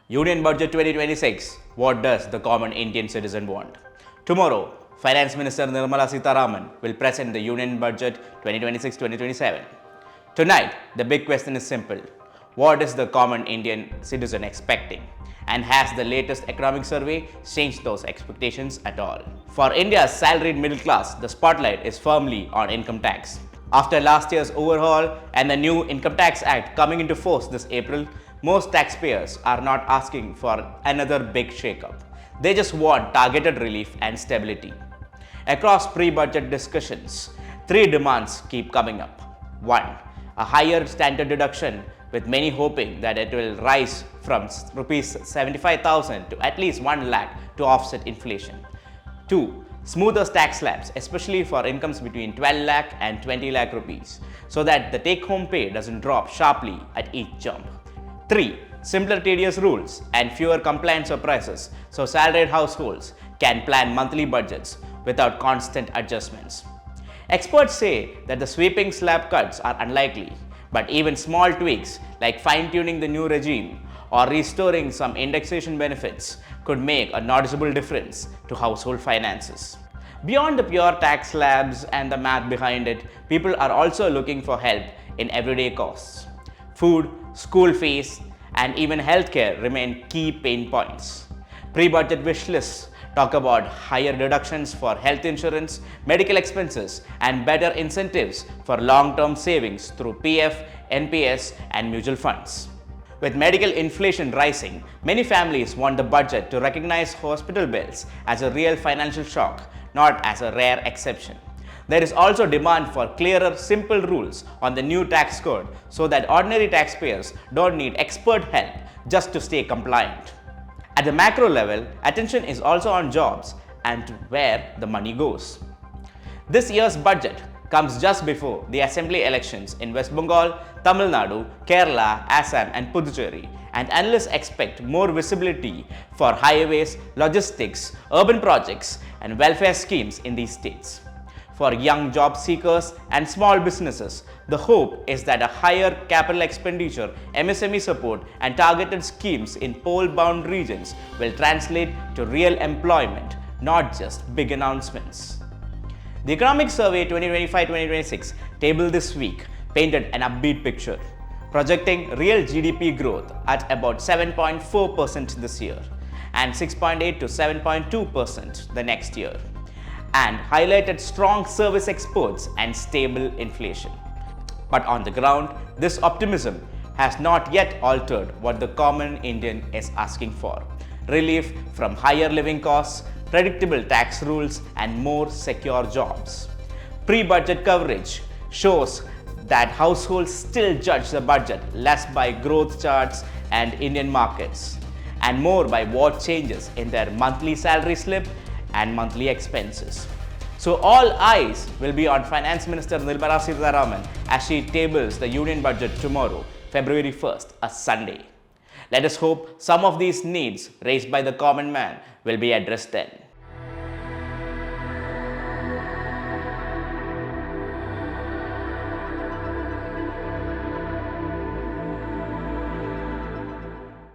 Union Budget 2026. What does the common Indian citizen want? Tomorrow, Finance Minister Nirmala Sitharaman will present the Union Budget 2026-2027. Tonight, the big question is simple. What is the common Indian citizen expecting? And has the latest economic survey changed those expectations at all? For India's salaried middle class, the spotlight is firmly on income tax. After last year's overhaul and the new Income Tax Act coming into force this April, most taxpayers are not asking for another big shake-up. They just want targeted relief and stability. Across pre-budget discussions, three demands keep coming up. 1. A higher standard deduction, with many hoping that it will rise from Rs 75,000 to at least 1 lakh to offset inflation. 2. Smoother tax slabs, especially for incomes between 12 lakh and 20 lakh rupees, so that the take-home pay doesn't drop sharply at each jump. 3. Simpler tedious rules and fewer compliance surprises, so salaried households can plan monthly budgets without constant adjustments. Experts say that the sweeping slab cuts are unlikely, but even small tweaks like fine-tuning the new regime or restoring some indexation benefits could make a noticeable difference to household finances. Beyond the pure tax slabs and the math behind it, people are also looking for help in everyday costs. Food, school fees, and even healthcare remain key pain points. Pre-budget wish lists talk about higher deductions for health insurance, medical expenses, and better incentives for long-term savings through PF, NPS, and mutual funds. With medical inflation rising, many families want the budget to recognize hospital bills as a real financial shock, not as a rare exception. There is also demand for clearer, simple rules on the new tax code so that ordinary taxpayers don't need expert help just to stay compliant. At the macro level, attention is also on jobs and where the money goes. This year's budget comes just before the assembly elections in West Bengal, Tamil Nadu, Kerala, Assam, and Puducherry, and analysts expect more visibility for highways, logistics, urban projects, and welfare schemes in these states. For young job seekers and small businesses, the hope is that a higher capital expenditure, MSME support, and targeted schemes in poll-bound regions will translate to real employment, not just big announcements. The Economic Survey 2025-2026 table this week painted an upbeat picture, projecting real GDP growth at about 7.4% this year and 6.8 to 7.2% the next year, and highlighted strong service exports and stable inflation. But on the ground, this optimism has not yet altered what the common Indian is asking for: relief from higher living costs, predictable tax rules, and more secure jobs. Pre-budget coverage shows that households still judge the budget less by growth charts and Indian markets, and more by what changes in their monthly salary slip and monthly expenses. So all eyes will be on Finance Minister Nirmala Sitharaman as she tables the Union Budget tomorrow, February 1st, a Sunday. Let us hope some of these needs raised by the common man will be addressed then.